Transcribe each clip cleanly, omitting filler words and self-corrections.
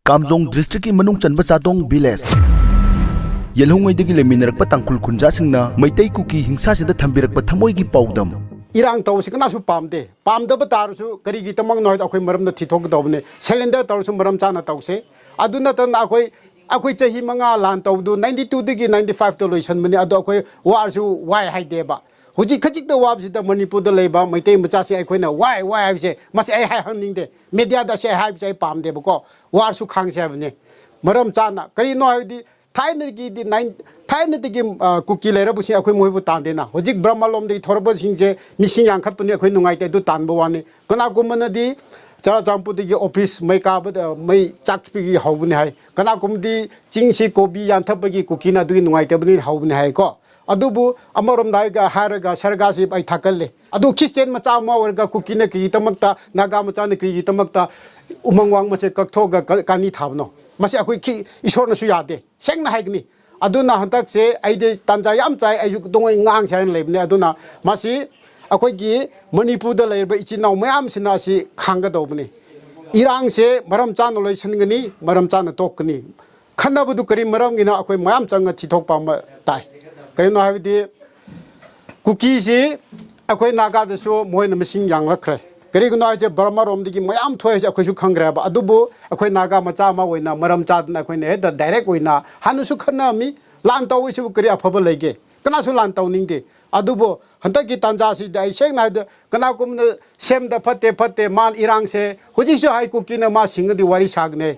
Kamjong district ki manung chanba Chadong village yelhongai leminarakpa Chadong Khunjasingna maitai kuki hingsa sida thambirakpa thamoigi paudam irang tawsi kanasu pamde pamdaba tarusu karigi tamang noi akhoi maramda thithok dawne cylinder tarusu maram chana tawse aduna tan akhoi chahi manga lan tawdu 92 digi 95 to loisan mani ado akhoi warsu wai haideba huji khajik da wabsida manipur da leiba maitai machasi akhoi wai habse masi ai hai hangning media da se hai bjai pamde bako warsu khangse habne maram chana kari no haidi Thainagi kuki lera busi akhoi moibu tandena hojik brahmalom de thorba singje mising yangkhat pani akhoi nungai te du tanbo wani kana kumana di chara champu de office mai ka ba mai chakpi gi hobuni hai kana kumdi chingsi kobi yanthap gi kuki na du nungai te bani hobuni hai ko adubu amarom dai ga haraga sarga si ai thakalle adu kitchen macha ma warga kuki na ki tamakta naga macha na ki tamakta umangwang mache kakthog ga kani thabno masi akhoi ki ishor na su yade sengna haigni aduna hantak se aide tanja yam chai ayu dongoi ngang saran lebne aduna masi akhoi gi manipur da leiba ichinau mayam sina si khanga dobne irang se maram chan loi sangani maram chan tokni khana budu kari maram gina akhoi mayam changa thithok pa ma tai kari no habidi kuki se akhoi naga da so moi na mising yang lakhre kari guna je burma rom digi mayam thoi je akhoi su khangra ba adubu akhoi naga macha ma oina maram chad na akhoi ne da direct oina hanu su khana mi lan taw su kari afaba lege kana su lan taw ningde adubu hanta ki tanja si dai seng na da kana kum na sem da phate man irang se hoji su hai ku ki na ma sing di wari sagne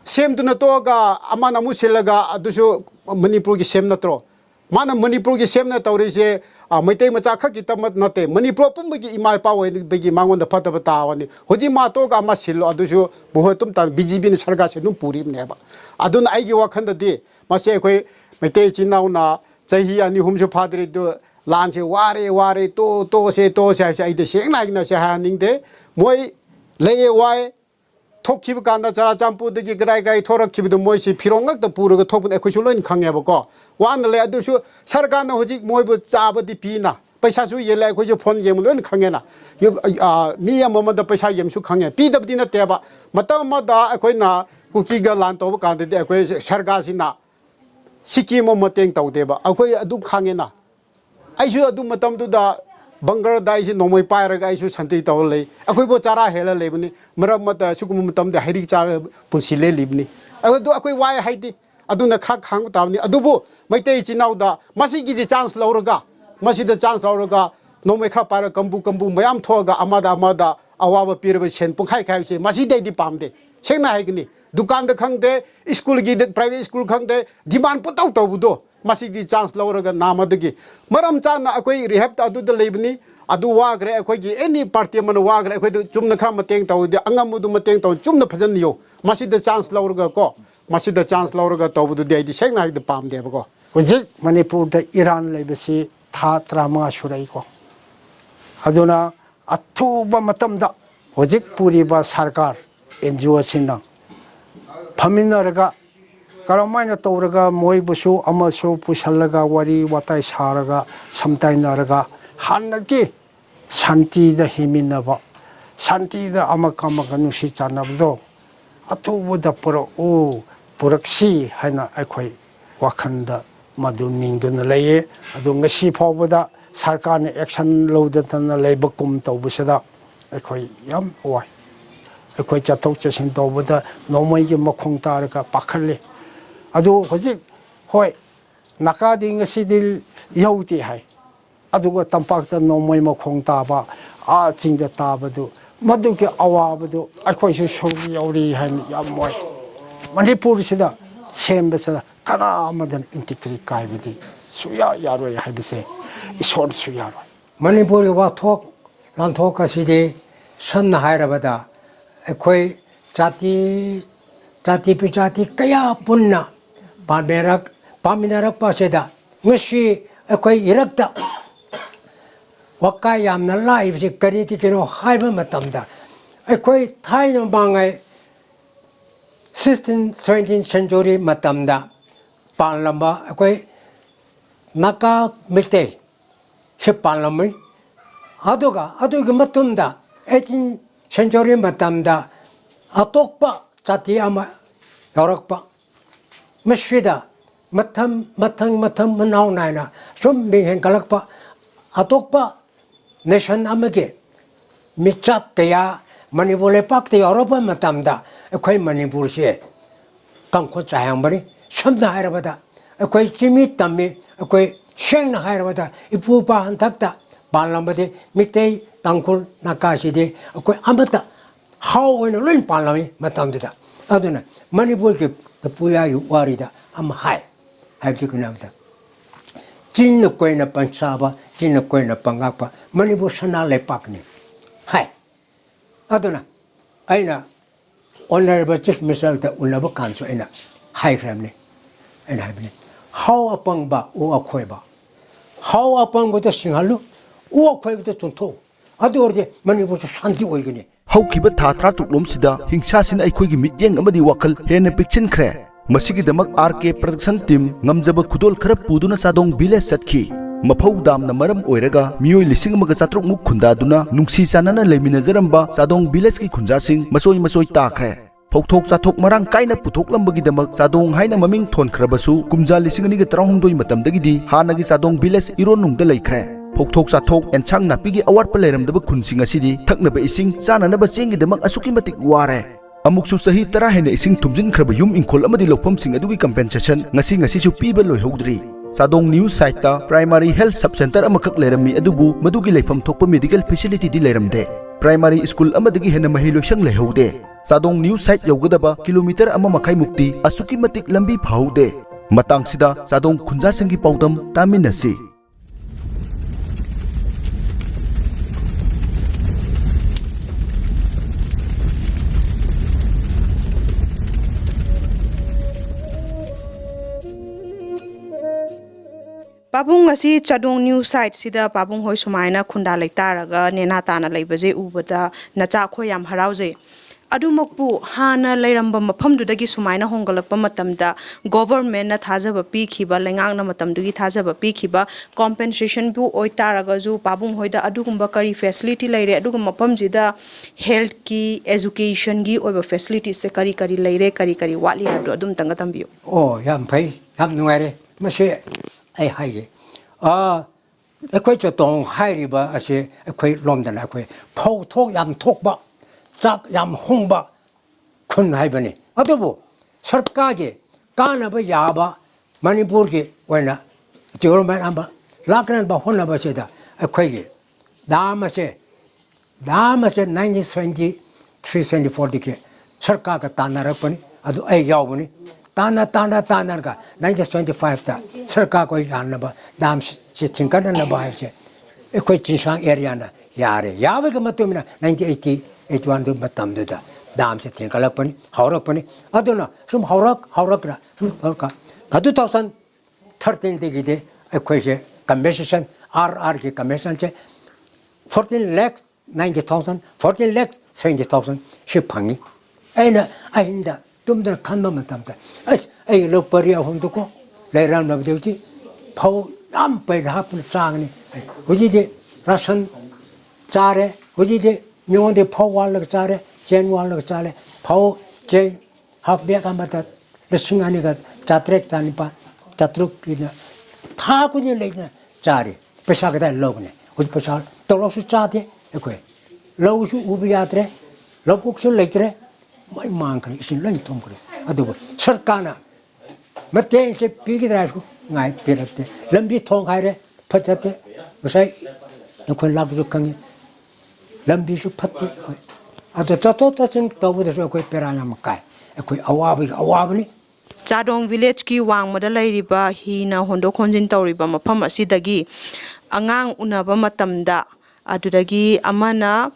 sem du na to ga amana mu silaga adusu manipur ki sem na tro mana manipur ki sem na tawri se maitai macha khaki tamat nate manipur pumbagi imai pawe bagi mangon da phata bata wani hoji ma to ga ma silo adusu bohotum ta bjb ni sarga se num puri ne ba adun ai gi wakhan da di mase khoi maitai chinau na chahi ani humsu phadri do lan se ware to se ai de seng na na se ha ning de moi leye wai thokkhib kanda chara champu de gi grai thorakhib do moi se phirongak da puru ga thokun ekhoi su loin khangye ba ko wan le adusu sarga na hoji moi bu chabadi pina paisa su yelai khoi jo phone yem loin khangye na mi ya mama da paisa yem su khangye pi dabdi na te ba matam ma da ekhoi na kuki ga lan to ba kan de ekhoi sarga sina siki mo mateng taw de ba ekhoi adu khangye na aisu adu matam du da bangar da isi nomoi paira ga isu santi taw le akhoi bo chara hela lebni maram mata sukum matam da hari char punsi le libni adu akhoi wai haidi aduna khak khang tawni adubu maitai chinau da masi gi chance lauraga masi da chance lauraga nomoi kha para kambu mayam thoga amada awaba pirba sen punkhai khai se masi dai di pamde sengna haigni dukan da khangde school gi private school khangde demand putaw tawbudo masi gi chance lauraga namadagi maram chana akoi rehab ta adu da lebni adu wagre akoi gi any party man wagre akoi chumna khra mateng tawde angamudu mateng taw chumna phajan yo masi da chance lauraga ko masi da chance lauraga tawbudu dai di sengna haig da pamde ba ko hojik manipur da iran leibasi tha trama surai ko aduna athuba matam da hojik puri ba sarkar NGO sinna phaminaraga karamai tawraga moibusu amasu pusalaga wari watai saraga samtainaraga hanaki shanti da himinaba shanti da amakamaga nusi chanabdo athubuda puro o puraksi haina akhoi wakhanda madu ningduna leye adu ngasi phawbada sarkarna action lodana leibakum tawbusada akhoi yam wai akhoi chatok chasin tawbada nomai gi makhong taraka pakhalle adu hojik hoi nakadi ngasi dil yauti hai aduga tampakta nomai makhong taba a chingda tabadu maduki awabadu akhoi su shogi yauri han yamoi manipur sida sembasa kana amadan intikri kaibidi suya yaroi haibise ison suya manipur wa thok lan thok asidi san hairabada akhoi jati pichati kaya punna paminarak paseda ngasi akhoi irakta wakai yamna live se kariti kino haiba matamda akhoi thaina bangai 16th 17th century matamda panlamba akhoi naka mite se panlamai aduga matumda 18th century matamda atokpa jati ama ꯌꯥꯎꯔꯛꯄ ꯃꯁꯤꯗ ꯃꯊꯪ ꯃꯅꯥꯎ ꯅꯥꯏꯅ ꯁꯨꯝ ꯍꯦꯟꯒꯠꯂꯛꯄ ꯑꯇꯣꯞꯄ nation ꯑꯃꯒꯤ ꯃꯤꯆꯞ ꯀꯌꯥ ꯃꯅꯤꯄꯨꯔ ꯂꯩꯄꯥꯛꯇ ꯌꯥꯎꯔꯛꯄ ꯃꯇꯝꯗ ꯑꯩꯈꯣꯏ ꯃꯅꯤꯄꯨꯔꯁꯦ ꯀꯪꯈꯣꯠ ꯆꯥꯏꯍꯪꯕꯅꯤ ꯁꯝꯅ ꯍꯥꯏꯔꯕꯗ ꯑꯩꯈꯣꯏ ꯆꯤꯃꯤ ꯇꯝꯃꯤ ꯑꯩꯈꯣꯏ ꯁꯦꯡꯅ ꯍꯥꯏꯔꯕꯗ ꯏꯄꯨ ꯏꯄꯥ ꯍꯟꯊꯛꯇ ꯄꯥꯜꯂꯝꯕꯗꯤ ꯃꯤꯇꯩ ꯇꯥꯡꯈꯨꯜ ꯅꯥꯒꯥꯁꯤꯗꯤ ꯑꯩꯈꯣꯏ ꯑꯃꯠꯇ ꯍꯥꯎ ꯑꯣꯏꯅ ꯂꯣꯏ ꯄꯥꯜꯂꯝꯃꯤ ꯃꯇꯝꯗꯨꯗ ꯑꯗꯨꯅ ꯃꯅꯤꯄꯨꯔꯒꯤ ꯄꯨꯌꯥꯒꯤ ꯋꯥꯔꯤꯗ ꯑꯃ ꯍꯥꯏꯕꯁꯤ ꯀꯩꯅꯣꯗ ꯆꯤꯟꯅ ꯀꯣꯏꯅ ꯄꯟꯆꯥꯕ ꯆꯤꯟꯅ ꯀꯣꯏꯅ ꯄꯪꯉꯥꯛꯄ ꯃꯅꯤꯄꯨꯔ ꯁꯅꯥ ꯂꯩꯄꯥꯛꯅꯤ ꯍꯥꯏ ꯑꯗꯨꯅ ꯑꯩꯅ ꯑꯣꯅꯔꯦꯕꯜ ꯆꯤꯐ ꯃꯤꯅꯤꯁꯇꯔꯗ ꯎꯅꯕ ꯀꯥꯟꯁꯨ ꯑꯩꯅ ꯍꯥꯏꯈ꯭ꯔꯕꯅꯤ ꯑꯩꯅ ꯍꯥꯏꯕꯅꯤ ꯍꯥꯎ ꯑꯄꯪꯕ ꯎ ꯑꯈꯣꯏꯕ ꯍꯥꯎ ꯑꯄꯪꯕꯗ ꯁꯤꯡꯍꯜꯂꯨ ꯎ ꯑꯈꯣꯏꯕꯗ ꯆꯨꯝꯊꯣꯛꯎ ꯑꯗꯨ ꯑꯣꯏꯔꯗꯤ ꯃꯅꯤꯄꯨꯔꯁꯨ ꯁꯥꯟꯇꯤ ꯑꯣꯏꯒꯅꯤ ꯍꯧꯈꯤꯕ ꯊꯥ 13ꯂꯣꯝꯁꯤꯗ ꯍꯤꯡꯁꯥꯁꯤꯅ ꯑꯩꯈꯣꯏꯒꯤ ꯃꯤꯠꯌꯦꯡ ꯑꯃꯗꯤ ꯋꯥꯈꯜ ꯍꯦꯟꯅ ꯄꯤꯛꯁꯤꯟꯈ꯭ꯔꯦ ꯃꯁꯤꯒꯤꯗꯃꯛ RK ꯄ꯭ꯔꯗꯛꯁꯟ ꯇꯤꯝ ꯉꯝꯖꯕ ꯈꯨꯗꯣꯜ ꯈꯔ ꯄꯨꯗꯨꯅ ꯆꯥꯗꯣꯡ ꯚꯤꯂꯦꯖ ꯆꯠꯈꯤ ꯃꯐꯧ ꯗꯥꯝꯅ ꯃꯔꯝ ꯑꯣꯏꯔꯒ ꯃꯤꯑꯣꯏ 1900 ꯃꯨꯛ ꯈꯨꯟꯗꯥꯗꯨꯅ ꯅꯨꯡꯁꯤ ꯆꯥꯟꯅꯅ ꯂꯩꯃꯤꯟꯅꯖꯔꯝꯕ ꯆꯥꯗꯣꯡ ꯚꯤꯂꯦꯖꯀꯤ ꯈꯨꯟꯖꯥꯁꯤꯡ ꯃꯁꯣꯏ ꯇꯥꯈ꯭ꯔꯦ ꯐꯧꯊꯣꯛ ꯆꯥꯊꯣꯛ ꯃꯔꯥꯡ ꯀꯥꯏꯅ ꯄꯨꯊꯣꯛꯂꯝꯕꯒꯤꯗꯃꯛ ꯆꯥꯗꯣꯡ ꯍꯥꯏꯅ ꯃꯃꯤꯡ ꯊꯣꯟꯈ꯭ꯔꯕꯁꯨ ꯀꯨꯝꯖꯥ 2019 ꯃꯇꯝꯗꯒꯤꯗꯤ ꯍꯥꯟꯅꯒꯤ ꯆꯥꯗꯣꯡ ꯚꯤꯂꯦꯖ ꯏꯔꯣꯟꯅꯨꯡꯗ ꯂꯩꯈ꯭ꯔꯦ ꯐꯧꯊꯣꯛ ꯆꯥꯊꯣꯛ ꯑꯦꯟꯁꯥꯡ ꯅꯥꯄꯤꯒꯤ ꯑꯋꯥꯠꯄ ꯂꯩꯔꯝꯗꯕ ꯈꯨꯟꯁꯤꯡ ꯑꯁꯤꯗꯤ ꯊꯛꯅꯕ ꯏꯁꯤꯡ ꯆꯥꯅꯅꯕ ꯆꯦꯡꯒꯤꯗꯃꯛ ꯑꯁꯨꯛꯀꯤ ꯃꯇꯤꯛ ꯋꯥꯔꯦ ꯑꯃꯨꯛꯁꯨ ꯆꯍꯤ 10 ꯍꯦꯟꯅ ꯏꯁꯤꯡ ꯊꯨꯝꯖꯤꯟꯈ꯭ꯔꯕ ꯌꯨꯝ ꯏꯪꯈꯣꯜ ꯑꯃꯗꯤ ꯂꯧꯐꯝꯁꯤꯡ ꯑꯗꯨꯒꯤ ꯀꯝꯄꯦꯟꯁꯦꯁꯟ ꯉꯁꯤꯁꯨ ꯄꯤꯕ ꯂꯣꯏꯍꯧꯗ꯭ꯔꯤ ꯆꯥꯗꯣꯡ ꯅ꯭ꯌꯨ ꯁꯥꯏꯠꯇ ꯄ꯭ꯔꯥꯏꯃꯥꯔꯤ ꯍꯦꯜꯊ ꯁꯕ ꯁꯦꯟꯇꯔ ꯑꯃꯈꯛ ꯂꯩꯔꯝꯃꯤ ꯑꯗꯨꯕꯨ ꯃꯗꯨꯒꯤ ꯂꯩꯐꯝ ꯊꯣꯛꯄ ꯃꯦꯗꯤꯀꯦꯜ ꯐꯦꯁꯤꯂꯤꯇꯤꯗꯤ ꯂꯩꯔꯝꯗꯦ ꯄ꯭ꯔꯥꯏꯃꯥꯔꯤ ꯁ꯭ꯀꯨꯜ ꯑꯃꯗꯒꯤ ꯍꯦꯟꯅ ꯃꯍꯩꯂꯣꯏꯁꯪ ꯂꯩꯍꯧꯗꯦ ꯆꯥꯗꯣꯡ ꯅ꯭ꯌꯨ ꯁꯥꯏꯠ ꯌꯧꯒꯗꯕ ꯀꯤꯂꯣꯃꯤꯇꯔ 1.5 ꯃꯨꯛꯇꯤ ꯑꯁꯨꯛꯀꯤ ꯃꯇꯤꯛ ꯂꯝꯕꯤ ꯐꯍꯧꯗꯦ ꯃꯇꯥꯡꯁꯤꯗ ꯆꯥꯗꯣꯡ ꯈꯨꯟꯖꯥꯁꯤꯡꯒꯤ ꯄꯥꯎꯗꯝ ꯇꯥꯃꯤꯟꯅꯁꯤ Pabung asi Chadong new site sida pabung hoi sumaina khunda leitaraga nena tana leibaje ubada nacha khoi yam harauze adumokpu hana leiramba mafamdudagi sumaina hongalakpa matamda government na thajaba pikhiba lengang na matamdugi thajaba pikhiba compensation bu oitaraga ju pabung hoida adugumba kari facility leire adugum mafamjida health ki education gi oiba facilities se kari leire kari wali hadu adum tanga tambiyo oh yam phai yam nuare mase ai haige ꯑꯩꯈꯣꯏ ꯆꯇꯣꯡ ꯍꯥꯏꯔꯤꯕ ꯑꯁꯤ ꯑꯩꯈꯣꯏ ꯂꯣꯝꯗꯅ ꯑꯩꯈꯣꯏ ꯐꯧ ꯊꯣꯛ ꯌꯥꯝ ꯊꯣꯛꯄ ꯆꯥꯛ ꯌꯥꯝ ꯍꯣꯡꯕ ꯈꯨꯟ ꯍꯥꯏꯕꯅꯤ ꯑꯗꯨꯕꯨ ꯁꯔꯀꯥꯔꯒꯤ ꯀꯥꯟꯅꯕ ꯌꯥꯕ ꯃꯅꯤꯄꯨꯔꯒꯤ ꯑꯣꯏꯅ ꯗꯤꯕꯦꯂꯞꯃꯦꯟ ꯑꯃ ꯂꯥꯛꯅꯕ ꯍꯣꯠꯅꯕꯁꯤꯗ ꯑꯩꯈꯣꯏꯒꯤ ꯗꯥꯝ ꯑꯁꯦ 1923-24ꯗꯒꯤ ꯁꯔꯀꯥꯔꯒ ꯇꯥꯟꯅꯔꯛꯄꯅꯤ ꯑꯗꯨ ꯑꯩ ꯌꯥꯎꯕꯅꯤ ꯇꯥꯟꯅꯔꯒ 1925ꯗ ꯁꯔꯀꯥꯔꯒ ꯌꯥꯅꯕ ꯗꯥꯝꯁꯤ ꯊꯤꯡꯒꯠꯅꯅꯕ ꯍꯥꯏꯕꯁꯦ ꯑꯩꯈꯣꯏ ꯆꯤꯡꯁꯥꯡ ꯑꯦꯔꯤꯌꯥꯅ ꯌꯥꯔꯦ ꯌꯥꯕꯒꯤ ꯃꯇꯨꯡ ꯏꯟꯅ 1980-81 ꯃꯇꯝꯗꯨꯗ ꯗꯥꯝꯁꯤ ꯊꯤꯡꯒꯠꯂꯛꯄꯅꯤ ꯍꯧꯔꯛꯄꯅꯤ ꯑꯗꯨꯅ ꯁꯨꯝ ꯍꯧꯔꯛꯅ ꯁꯨꯝ ꯍꯧꯔꯛꯀ 2013ꯗꯒꯤꯗꯤ ꯑꯩꯈꯣꯏꯁꯦ ꯀꯝꯄꯦꯟꯁꯦꯁꯟ RRꯒꯤ ꯀꯝꯄꯦꯟꯁꯦꯁꯟꯁꯦ 14,90,000 14,70,000 ꯁꯤ ꯐꯪꯉꯤ ꯑꯩꯅ ꯑꯍꯤꯡꯗ ꯇꯨꯝꯗꯅ ꯈꯟꯕ ꯃꯇꯝꯗ ꯑꯁ ꯑꯩ ꯂꯧ ꯄꯔꯤ ꯑꯍꯨꯝꯗꯀꯣ ꯂꯩꯔꯝꯂꯕꯗꯤ ꯍꯧꯖꯤꯛ ꯐꯧ ꯌꯥꯝ ꯄꯩꯔ ꯍꯥꯞꯄꯅ ꯆꯥꯒꯅꯤ ꯍꯧꯖꯤꯛꯇꯤ ꯔꯥꯁꯟ ꯆꯥꯔꯦ ꯍꯧꯖꯤꯛꯇꯤ ꯃꯤꯉꯣꯟꯗ ꯐꯧ ꯋꯥꯜꯂꯒ ꯆꯥꯔꯦ ꯆꯦꯡ ꯋꯥꯜꯂꯒ ꯆꯥꯔꯦ ꯐꯧ ꯆꯦꯡ ꯍꯥꯞ ꯕꯦꯛ ꯑꯃꯗ 2,200 700 ꯊꯥ ꯈꯨꯗꯤꯡ ꯂꯩꯅ ꯆꯥꯔꯦ ꯄꯩꯁꯥ ꯀꯗꯥꯏ ꯂꯧꯒꯅꯤ ꯍꯧꯖꯤꯛ ꯄꯩꯁꯥ ꯇꯧꯔꯁꯨ ꯆꯥꯗꯦ ꯑꯩꯈꯣꯏ ꯂꯧꯁꯨ ꯎꯕ ꯌꯥꯗ꯭ꯔꯦ ꯂꯧꯕꯨꯛꯁꯨ ꯂꯩꯇ꯭ꯔꯦ ꯃꯣꯏ ꯃꯥꯡꯈ꯭ꯔꯦ ꯏꯁꯤꯡ ꯂꯣꯏ ꯊꯨꯝꯈ꯭ꯔꯦ ꯑꯗꯨꯕꯨ ꯁꯔꯀꯥꯔꯅ ꯃꯇꯦꯡꯁꯦ ꯄꯤꯒꯗ꯭ꯔꯥꯁꯨ ꯉꯥꯏ ꯄꯤꯔꯛꯇꯦ ꯂꯝꯕꯤ ꯊꯣꯡ ꯍꯥꯏꯔꯦ ꯐꯖꯗꯦ ꯉꯁꯥꯏ ꯅꯈꯣꯏ ꯂꯥꯛꯄꯁꯨ ꯈꯪꯉꯤ ꯂꯝꯕꯤꯁꯨ ꯐꯠꯇꯦ ꯑꯩꯈꯣꯏ ꯑꯗꯨ ꯆꯠꯊꯣꯛ ꯆꯠꯁꯤꯟ ꯇꯧꯕꯗꯁꯨ ꯑꯩꯈꯣꯏ ꯄꯦꯔꯥ ꯌꯥꯝ ꯀꯥꯏ ꯑꯩꯈꯣꯏ ꯑꯋꯥꯕꯅꯤ Chadong village ki wangmada leiriba hina hondok honjin tawriba mafam asidagi angang unaba matamda adudagi amana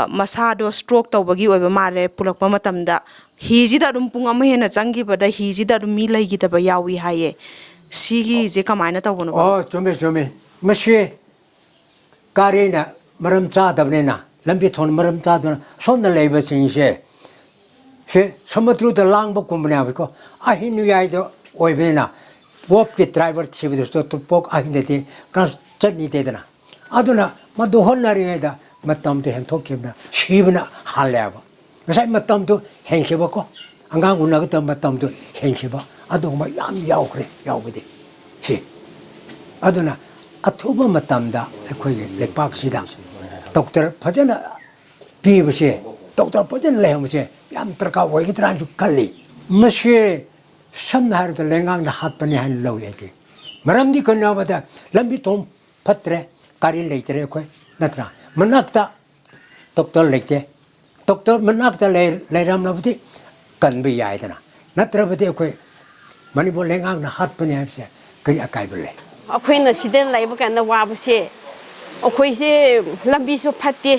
masado stroke tawbagi oiba mare pulakpa matamda hijida dum pung ama hena changibada hijida dum mi leigidaba yawi haye sigi je kamaina tawbono oh chume mashi karina maram chadabnena lambi thon maram chadabna sonna leiba singse she samudruda langba kumbne abiko ahin yaido oibena pop ki driver thibidu to pok ahindeti kan chani dedana aduna madu honnari da matam to hen thokibna shibna halaba ngasai matam to henkebako angang unaga tam matam tu henchiba adoma yam yaukre yaugde si aduna athuba matamda ekhoi lepak sida doctor phajana pibse doctor phajana lehmse yam tarka oigitran ju kalli mashe samhar da lengang na hat pani han lawete maramdi konawada lambi tom patre kari leitre khoi natra manakta doctor lekte doctor manakta leiram labdi kan bi yaidana natra bade khoi manipur lengang na hat pani hamse kari akai bele ꯑꯩꯈꯣꯏꯅ ꯁꯤꯗ ꯂꯩꯕ ꯀꯥꯟꯗ ꯋꯥꯕꯁꯦ ꯑꯩꯈꯣꯏꯁꯦ ꯂꯝꯕꯤꯁꯨ ꯐꯠꯇꯦ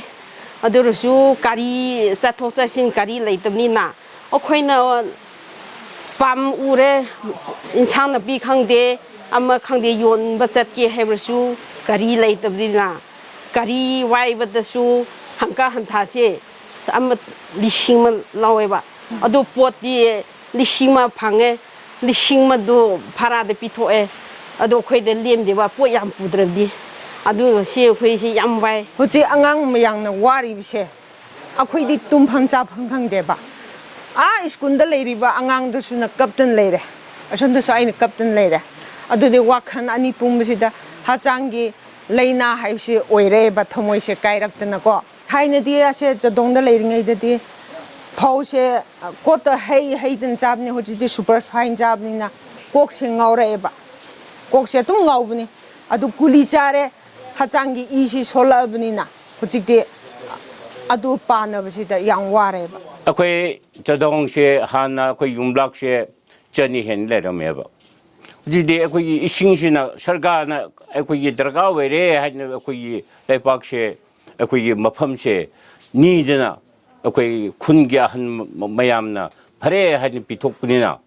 ꯑꯗꯨꯔꯁꯨ ꯒꯥꯔꯤ ꯆꯠꯊꯣꯛ ꯆꯠꯁꯤꯟ ꯒꯥꯔꯤ ꯂꯩꯇꯕꯅꯤꯅ ꯑꯩꯈꯣꯏꯅ ꯄꯥꯝ ꯎꯔꯦ ꯏꯟꯁꯥꯡ ꯅꯥꯄꯤ ꯈꯪꯗꯦ ꯑꯃ ꯈꯪꯗꯦ ꯌꯣꯟꯕ ꯆꯠꯀꯦ ꯍꯥꯏꯕꯁꯨ ꯒꯥꯔꯤ ꯂꯩꯇꯕꯅꯤꯅ ꯒꯥꯔꯤ ꯋꯥꯏꯕꯗꯁꯨ ꯍꯪꯀꯥ ꯍꯟꯊꯥꯁꯦ ꯑꯃ 1,000 ꯂꯧꯋꯦꯕ ꯑꯗꯨ ꯄꯣꯠꯇꯤ 1,000 ꯐꯪꯉꯦ 1,000ꯗꯨ ꯚꯔꯥꯗ ꯄꯤꯊꯣꯛꯑꯦ ꯑꯗꯣ ꯑꯩꯈꯣꯏꯗ ꯂꯦꯝꯗꯦꯕ ꯄꯣꯠ ꯌꯥꯝ ꯄꯨꯗ꯭ꯔꯕꯗꯤ ꯑꯗꯨ ꯁꯤ ꯑꯩꯈꯣꯏꯁꯤ ꯌꯥꯝ ꯋꯥꯏ ꯍꯧꯖꯤꯛ ꯑꯉꯥꯡ ꯃꯌꯥꯝꯅ ꯋꯥꯔꯤꯕꯁꯦ ꯑꯩꯈꯣꯏꯗꯤ ꯇꯨꯝꯐꯝ ꯆꯥꯐꯝ ꯈꯪꯗꯦꯕ ꯁ꯭ꯀꯨꯜꯗ ꯂꯩꯔꯤꯕ ꯑꯉꯥꯡꯗꯨꯁꯨꯅ ꯀꯞꯇꯅ ꯂꯩꯔꯦ ꯑꯁꯣꯝꯗꯁꯨ ꯑꯩꯅ ꯀꯞꯇꯅ ꯂꯩꯔꯦ ꯑꯗꯨꯗꯤ ꯋꯥꯈꯜ ꯑꯅꯤ ꯄꯨꯝꯕꯁꯤꯗ ꯍꯛꯆꯥꯡꯒꯤ ꯂꯩꯅꯥ ꯍꯥꯏꯕꯁꯤ ꯑꯣꯏꯔꯦꯕ ꯊꯃꯣꯏꯁꯦ ꯀꯥꯏꯔꯛꯇꯅꯀꯣ ꯊꯥꯏꯅꯗꯤ ꯑꯁꯦ ꯆꯥꯗꯣꯡꯗ ꯂꯩꯔꯤꯉꯩꯗꯗꯤ ꯐꯧꯁꯦ ꯀꯣꯠꯇ ꯍꯩꯗꯅ ꯆꯥꯕꯅꯤ ꯍꯧꯖꯤꯛꯇꯤ ꯁꯨꯄꯔ ꯐꯥꯏꯟ ꯆꯥꯕꯅꯤꯅ ꯀꯣꯛꯁꯦ ꯉꯥꯎꯔꯛꯑꯦꯕ ꯀꯣꯛꯁꯦ ꯑꯗꯨꯝ ꯉꯥꯎꯕꯅꯤ ꯑꯗꯨ ꯀꯨꯂꯤ ꯆꯥꯔꯦ ꯍꯛꯆꯥꯡꯒꯤ ꯏꯁꯤ ꯁꯣꯜꯂꯛꯑꯕꯅꯤ나 ꯍꯧꯖꯤꯛꯇꯤ ꯑꯗꯨ ꯄꯥꯅꯕꯁꯤꯗ ꯌꯥꯝ ꯋꯥꯔꯦꯕ ꯑꯩꯈꯣꯏ ꯆꯥꯗꯣꯡꯁꯦ ꯍꯥꯟꯅ ꯑꯩꯈꯣꯏ ꯌꯨꯝꯂꯛꯁꯦ ꯆꯅꯤ ꯍꯦꯟꯅ ꯂꯩꯔꯝꯃꯦꯕ ꯍꯧꯖꯤꯛꯇꯤ ꯑꯩꯈꯣꯏꯒꯤ ꯏꯁꯤꯡꯁꯤꯅ ꯁꯔꯀꯥꯔꯅ ꯑꯩꯈꯣꯏꯒꯤ ꯗꯔꯀꯥꯔ ꯑꯣꯏꯔꯦ ꯍꯥꯏꯅ ꯑꯩꯈꯣꯏꯒꯤ ꯂꯩꯄꯥꯛꯁꯦ ꯑꯩꯈꯣꯏꯒꯤ ꯃꯐꯝꯁꯦ ꯅꯤꯗꯅ ꯑꯩꯈꯣꯏ ꯈꯨꯟꯒꯤ ꯑꯍꯟ ꯃꯌꯥꯝꯅ ꯐꯔꯦ ꯍꯥꯏꯅ ꯄꯤꯊꯣꯛꯄꯅꯤꯅ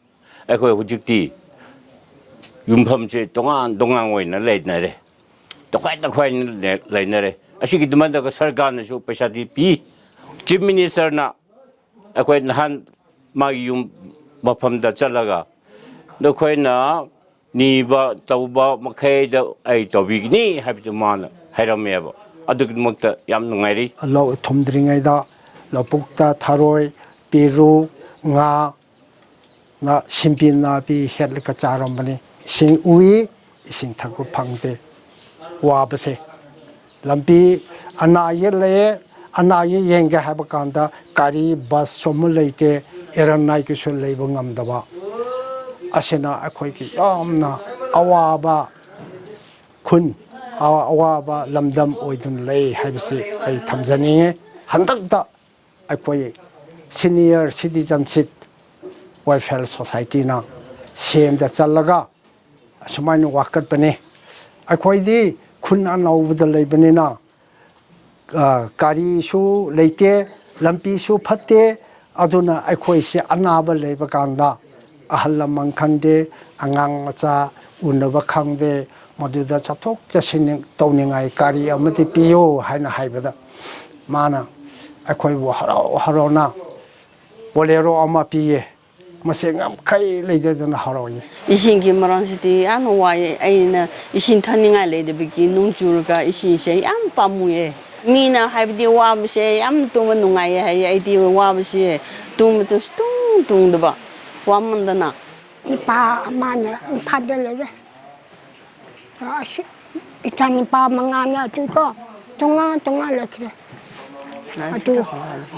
ꯑꯩꯈꯣꯏ ꯍꯧꯖꯤꯛꯇꯤ ꯌꯨꯝꯐꯝꯁꯦ ꯇꯣꯉꯥꯟ ꯑꯣꯏꯅ ꯂꯩꯅꯔꯦ ꯇꯣꯈꯥꯏꯅ ꯂꯩꯅꯔꯦ ꯑꯁꯤꯒꯤꯗꯃꯛꯇ ꯁꯔꯀꯥꯔꯅꯁꯨ ꯄꯩꯁꯥꯗꯤ ꯄꯤ ꯆꯤꯐ ꯃꯤꯅꯤꯁꯇꯔꯅ ꯑꯩꯈꯣꯏ ꯅꯍꯥꯟ ꯃꯥꯒꯤ ꯌꯨꯝ ꯃꯐꯝꯗ ꯆꯠꯂꯒ ꯅꯈꯣꯏꯅ ꯅꯤꯕ ꯇꯧꯕ ꯃꯈꯩꯗ ꯑꯩ ꯇꯧꯕꯤꯒꯅꯤ ꯍꯥꯏꯕꯗꯨ ꯃꯥꯅ ꯍꯥꯏꯔꯝꯃꯦꯕ ꯑꯗꯨꯒꯤꯗꯃꯛꯇ ꯌꯥꯝ ꯅꯨꯡꯉꯥꯏꯔꯤ ꯂꯧ ꯊꯨꯝꯗ꯭ꯔꯤꯉꯩꯗ ꯂꯧꯕꯨꯛꯇ ꯊꯔꯣꯏ ꯄꯦꯔꯨ ꯉꯥ 나 신빈나비 헬리카 짜롬바니 이싱 우이 이싱 타고 방대 와버세 람비 아나예레 아나예 yenga 하바 간다 가리 버스 소물 레이테 에란나이키 술 레이버 ngamdaba 아세나 아코이기 얌나 아와바 군 아와바 람담 오이든 레이 하비시 아이 탐자니에 한덕다 아코이 시니어 시티즌십 welfare society na sem da chalaga asmai no wakat bane akhoi di khun anau bda lei bane na kari su leite lampi su phatte aduna akhoi se anaba leiba kanda ahal lamang khande angang macha unaba khangde maduda chathok chasin tawningai kari amati piyo haina haibada mana akhoi bo haro na bolero ama piye masengam kai leidana harawi 이신기 말한시디 안 와에 아이나 이신 타닝아 레드비기 농주르가 이신세 양 빠무에 미나 하비디 와무세 양 동은 농아에 하이 아이디 와무세 동무도 뚱뚱도 봐 와문다나 pa mana padele itani pa mangana tuko tunga lekre atu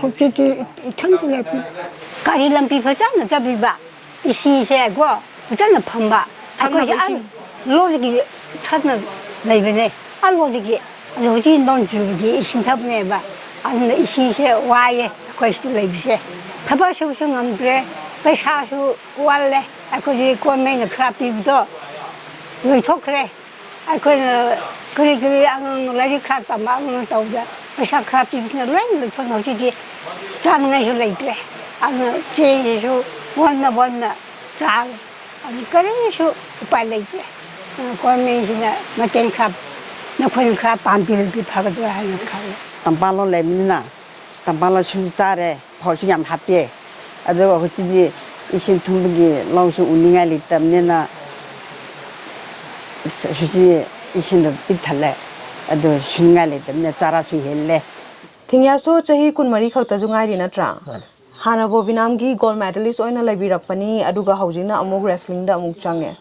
hujiti itangule 가리 람피 버잖아 잡이바 이시세고 버잖아 팜바 아고지 안 로지기 찾나 레이베네 알로지기 로지 논주기 신탑네바 안 이시세 와예 거기서 레이베세 타바쇼쇼 남드레 배샤쇼 wal래 아고지 고메네 크라피도 왜 톡그래 아고는 그리 안 레디 카타 마는 도자 배샤 크라피는 렌을 쳐놓지 장내쇼 레이베 안 제주 원나 자 아니 그래서 빨리지 고민이나 맞긴 갑 너는 갑 반비를 비파거든 하는 칼 담발로 레미나 담발로 수자래 포주ям 합게 아도 혹시 이신 통부기 라우스 운행할 때문에나 혹시 이신도 비탈래 아도 순간에 때문에 자라수 했래 tingyaso chahi kun mari khawta jungai ri natra ꯍꯥꯟꯅ ꯕꯣꯕꯤꯅꯥꯝꯒꯤ goal medallist ꯑꯣꯏꯅ ꯂꯩꯕꯤꯔꯛꯄꯅꯤ ꯑꯗꯨꯒ ꯍꯧꯖꯤꯛꯅ ꯑꯃꯨꯛ ꯔꯦꯁꯂꯤꯡꯗ ꯑꯃꯨꯛ ꯆꯪꯉꯦ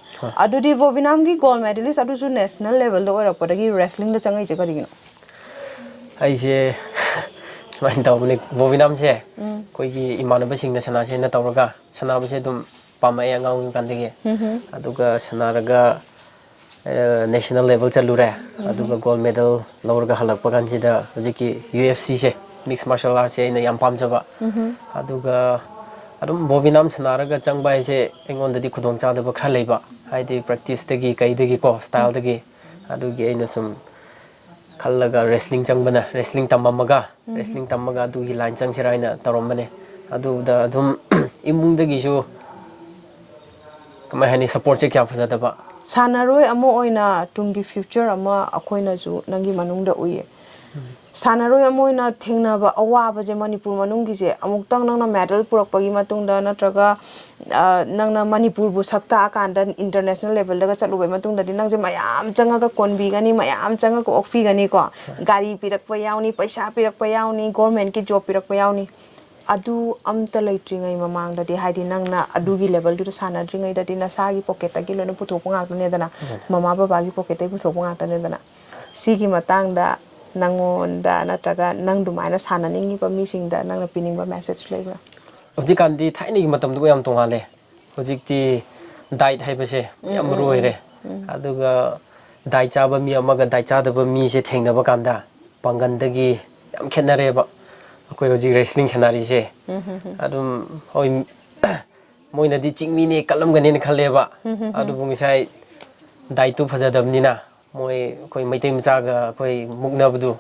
ꯑꯗꯨꯗꯤ ꯕꯣꯕꯤꯅꯥꯝꯒꯤ goal medallist ꯑꯗꯨꯁꯨ national ꯂꯦꯚꯦꯜꯗ ꯑꯣꯏꯔꯛꯄꯗꯒꯤ ꯔꯦꯁꯂꯤꯡꯗ ꯆꯪꯉꯛꯏꯁꯦ ꯀꯔꯤꯒꯤꯅꯣ ꯑꯩꯁꯦ ꯁꯨꯃꯥꯏꯅ ꯇꯧꯕꯅꯤ ꯕꯣꯕꯤꯅꯥꯝꯁꯦ ꯑꯩꯈꯣꯏꯒꯤ ꯏꯃꯥꯟꯅꯕꯁꯤꯡꯅ ꯁꯅꯥꯁꯦꯅ ꯇꯧꯔꯒ ꯁꯅꯥꯕꯁꯦ ꯑꯗꯨꯝ ꯄꯥꯝꯃꯛꯑꯦ ꯑꯉꯥꯡ ꯑꯣꯏꯔꯤꯀꯥꯟꯗꯒꯤ ꯑꯗꯨꯒ ꯁꯅꯥꯔꯒ ꯅꯦꯁꯅꯦꯜ ꯂꯦꯚꯦꯜ ꯆꯠꯂꯨꯔꯦ ꯑꯗꯨꯒ ꯒꯣꯜ ꯃꯦꯗꯜ ꯂꯧꯔꯒ ꯍꯜꯂꯛꯄ ꯀꯥꯟꯁꯤꯗ ꯍꯧꯖꯤꯛꯀꯤ UFCꯁꯦ ꯃꯤꯛꯁ ꯃꯥꯔꯁꯦꯜ ꯑꯥꯔꯠꯁꯦ ꯑꯩꯅ ꯌꯥꯝ ꯄꯥꯝꯖꯕ ꯑꯗꯨꯒ ꯑꯗꯨꯝ ꯕꯣꯕꯤꯅꯥꯝ ꯁꯅꯥꯔꯒ ꯆꯪꯕ ꯍꯥꯏꯁꯦ ꯑꯩꯉꯣꯟꯗꯗꯤ ꯈꯨꯗꯣꯡꯆꯥꯗꯕ ꯈꯔ ꯂꯩꯕ ꯍꯥꯏꯗꯤ ꯄ꯭ꯔꯦꯛꯇꯤꯁꯇꯒꯤ ꯀꯩꯗꯒꯤꯀꯣ ꯁ꯭ꯇꯥꯏꯜꯗꯒꯤ ꯑꯗꯨꯒꯤ ꯑꯩꯅ ꯁꯨꯝ ꯈꯜꯂꯒ ꯔꯦꯁꯂꯤꯡ ꯆꯪꯕꯅ ꯔꯦꯁꯂꯤꯡ ꯇꯝꯃꯝꯃꯒ ꯑꯗꯨꯒꯤ ꯂꯥꯏꯟ ꯆꯪꯁꯤꯔꯥ ꯍꯥꯏꯅ ꯇꯧꯔꯝꯕꯅꯦ ꯑꯗꯨꯗ ꯑꯗꯨꯝ ꯏꯃꯨꯡꯗꯒꯤꯁꯨ ꯀꯃꯥꯏ ꯍꯥꯏꯅꯤ ꯁꯞꯄꯣꯔꯠꯁꯦ ꯀꯌꯥ ꯐꯖꯗꯕ ꯁꯥꯟꯅꯔꯣꯏ ꯑꯃ ꯑꯣꯏꯅ ꯇꯨꯡꯒꯤ ꯐ꯭ꯌꯨꯆꯔ ꯑꯃ ꯑꯩꯈꯣꯏꯅꯁꯨ ꯅꯪꯒꯤ ꯃꯅꯨꯡꯗ ꯎꯏꯌꯦ ꯁꯥꯟꯅꯔꯣꯏ ꯑꯃ ꯑꯣꯏꯅ ꯊꯦꯡꯅꯕ ꯑꯋꯥꯕꯁꯦ ꯃꯅꯤꯄꯨꯔ ꯃꯅꯨꯡꯒꯤꯁꯦ ꯑꯃꯨꯛꯇꯪ ꯅꯪꯅ ꯃꯦꯗꯜ ꯄꯨꯔꯛꯄꯒꯤ ꯃꯇꯨꯡꯗ ꯅꯠꯇ꯭ꯔꯒ ꯅꯪꯅ ꯃꯅꯤꯄꯨꯔꯕꯨ ꯁꯛ ꯇꯥꯛꯑꯀꯥꯟꯗ ꯏꯟꯇꯔꯅꯦꯁꯅꯦꯜ ꯂꯦꯚꯦꯜꯗꯒ ꯆꯠꯂꯨꯕꯩ ꯃꯇꯨꯡꯗꯗꯤ ꯅꯪꯁꯦ ꯃꯌꯥꯝ ꯆꯪꯉꯒ ꯀꯣꯟꯕꯤꯒꯅꯤ ꯃꯌꯥꯝ ꯆꯪꯉꯒ ꯑꯣꯛꯄꯤꯒꯅꯤꯀꯣ ꯒꯥꯔꯤ ꯄꯤꯔꯛꯄ ꯌꯥꯎꯅꯤ ꯄꯩꯁꯥ ꯄꯤꯔꯛꯄ ꯌꯥꯎꯅꯤ ꯒꯣꯔꯃꯦꯟꯠꯀꯤ ꯖꯣꯕ ꯄꯤꯔꯛꯄ ꯌꯥꯎꯅꯤ ꯑꯗꯨ ꯑꯝꯇ ꯂꯩꯇ꯭ꯔꯤꯉꯩ ꯃꯃꯥꯡꯗꯗꯤ ꯍꯥꯏꯗꯤ ꯅꯪꯅ ꯑꯗꯨꯒꯤ ꯂꯦꯚꯦꯜꯗꯨꯗ ꯁꯥꯟꯅꯗ꯭ꯔꯤꯉꯩꯗꯗꯤ ꯅꯁꯥꯒꯤ ꯄꯣꯀꯦꯠꯇꯒꯤ ꯂꯣꯏꯅ ꯄꯨꯊꯣꯛꯄ ꯉꯥꯛꯇꯅꯦꯗꯅ ꯃꯃꯥ ꯕꯕꯥꯒꯤ ꯄꯣꯀꯦꯠꯇꯒꯤ ꯄꯨꯊꯣꯛꯄ ꯉꯥꯛꯇꯅꯦꯗꯅ ꯁꯤꯒꯤ ꯃꯇꯥꯡꯗ ꯅꯪꯉꯣꯟꯗ ꯅꯠꯇ꯭ꯔꯒ ꯅꯪ ꯑꯗꯨꯃꯥꯏꯅ ꯁꯥꯟꯅꯅꯤꯡꯉꯤꯕ ꯃꯤꯁꯤꯡꯗ ꯅꯪꯅ ꯄꯤꯅꯤꯡꯕ ꯃꯦꯁꯦꯖ ꯂꯩꯕ꯭ꯔꯥ ꯍꯧꯖꯤꯛꯀꯥꯟꯗꯤ ꯊꯥꯏꯅꯒꯤ ꯃꯇꯝꯗꯨꯒ ꯌꯥꯝ ꯇꯣꯡꯉꯥꯜꯂꯦ ꯍꯧꯖꯤꯛꯇꯤ ꯗꯥꯏꯠ ꯍꯥꯏꯕꯁꯦ ꯌꯥꯝ ꯃꯔꯨ ꯑꯣꯏꯔꯦ ꯑꯗꯨꯒ ꯗꯥꯏꯠ ꯆꯥꯕ ꯃꯤ ꯑꯃꯒ ꯗꯥꯏꯠ ꯆꯥꯗꯕ ꯃꯤꯁꯦ ꯊꯦꯡꯅꯕ ꯀꯥꯟꯗ ꯄꯥꯡꯒꯟꯗꯒꯤ ꯌꯥꯝ ꯈꯦꯠꯅꯔꯦꯕ ꯑꯩꯈꯣꯏ ꯍꯧꯖꯤꯛ ꯔꯦꯁꯂꯤꯡ ꯁꯥꯟꯅꯔꯤꯁꯦ ꯑꯗꯨꯝ ꯍꯣꯏ ꯃꯣꯏꯅꯗꯤ ꯆꯤꯡꯃꯤꯅꯦ ꯀꯜꯂꯝꯒꯅꯦꯅ ꯈꯜꯂꯦꯕ ꯑꯗꯨꯕꯨ ꯉꯁꯥꯏ ꯗꯥꯏꯠꯇꯨ ꯐꯖꯗꯕꯅꯤꯅ ꯃꯣꯏ ꯑꯩꯈꯣꯏ ꯃꯩꯇꯩ ꯃꯆꯥꯒ ꯑꯩꯈꯣꯏ ꯃꯨꯛꯅꯕꯗꯨ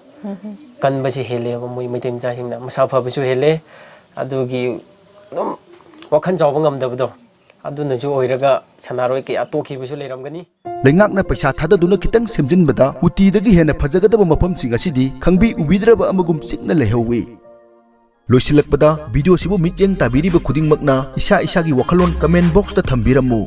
ꯀꯟꯕꯁꯤ ꯍꯦꯜꯂꯦꯕ ꯃꯣꯏ ꯃꯩꯇꯩ ꯃꯆꯥꯁꯤꯡꯅ ꯃꯁꯥ ꯐꯕꯁꯨ ꯍꯦꯜꯂꯦ ꯑꯗꯨꯒꯤ ꯑꯗꯨꯝ ꯋꯥꯈꯜ ꯆꯥꯎꯕ ꯉꯝꯗꯕꯗꯣ ꯑꯗꯨꯅꯁꯨ ꯑꯣꯏꯔꯒ ꯁꯅꯥꯔꯣꯏ ꯀꯌꯥ ꯇꯣꯛꯈꯤꯕꯁꯨ ꯂꯩꯔꯝꯒꯅꯤ ꯂꯩꯉꯥꯛꯅ ꯄꯩꯁꯥ ꯊꯥꯗꯗꯨꯅ ꯈꯤꯇꯪ ꯁꯦꯝꯖꯤꯟꯕꯗ ꯎꯇꯤꯗꯒꯤ ꯍꯦꯟꯅ ꯐꯖꯒꯗꯕ ꯃꯐꯝꯁꯤꯡ ꯑꯁꯤꯗꯤ ꯈꯪꯕꯤ ꯎꯕꯤꯗ꯭ꯔꯕ ꯑꯃꯒꯨꯝ ꯆꯤꯛꯅ ꯂꯩꯍꯧꯏ ꯂꯣꯏꯁꯤꯜꯂꯛꯄꯗ ꯚꯤꯗꯤꯑꯣꯁꯤꯕꯨ ꯃꯤꯠꯌꯦꯡ ꯇꯥꯕꯤꯔꯤꯕ ꯈꯨꯗꯤꯡꯃꯛꯅ ꯏꯁꯥꯒꯤ ꯋꯥꯈꯜꯂꯣꯟ ꯀꯃꯦꯟ ꯕꯣꯛꯁꯇ ꯊꯝꯕꯤꯔꯝꯃꯨ